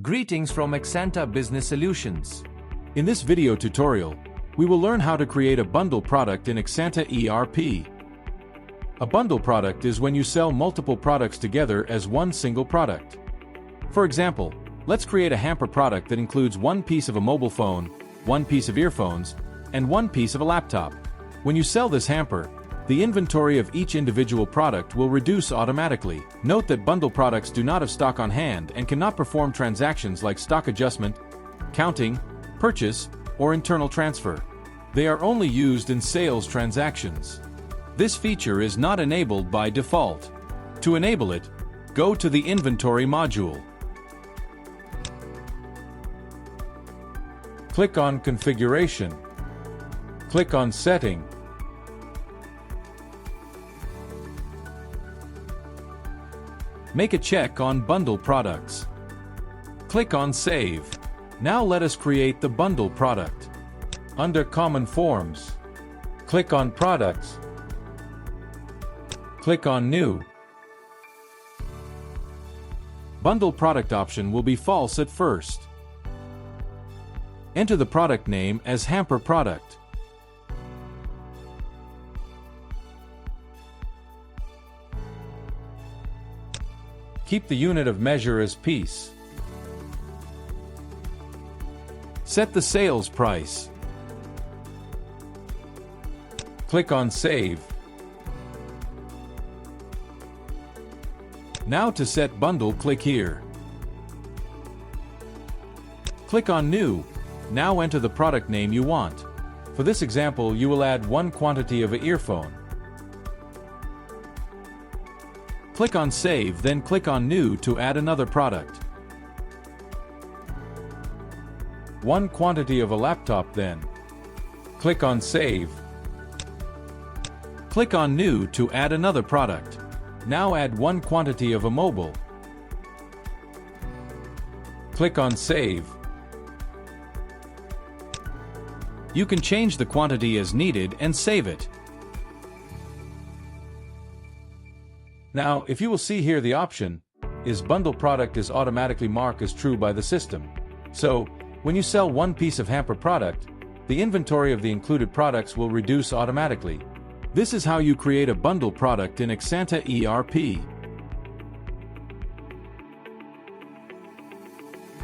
Greetings from Axanta Business Solutions. In this video tutorial, we will learn how to create a bundle product in Axanta ERP. A bundle product is when you sell multiple products together as one single product. For example, let's create a hamper product that includes one piece of a mobile phone, one piece of earphones, and one piece of a laptop. When you sell this hamper, the inventory of each individual product will reduce automatically. Note that bundle products do not have stock on hand and cannot perform transactions like stock adjustment, counting, purchase, or internal transfer. They are only used in sales transactions. This feature is not enabled by default. To enable it, go to the Inventory module. Click on Configuration. Click on Setting. Make a check on Bundle Products. Click on Save. Now let us create the bundle product. Under Common Forms, click on Products. Click on New. Bundle product option will be false at first. Enter the product name as Hamper Product. Keep the unit of measure as piece. Set the sales price. Click on Save. Now to set bundle, click here. Click on New. Now enter the product name you want. For this example, you will add one quantity of an earphone. Click on Save, then click on New to add another product. One quantity of a laptop then. Click on Save. Click on New to add another product. Now add one quantity of a mobile. Click on Save. You can change the quantity as needed and save it. Now, if you will see here, the option is bundle product is automatically marked as true by the system. So, when you sell one piece of hamper product, the inventory of the included products will reduce automatically. This is how you create a bundle product in Axanta ERP.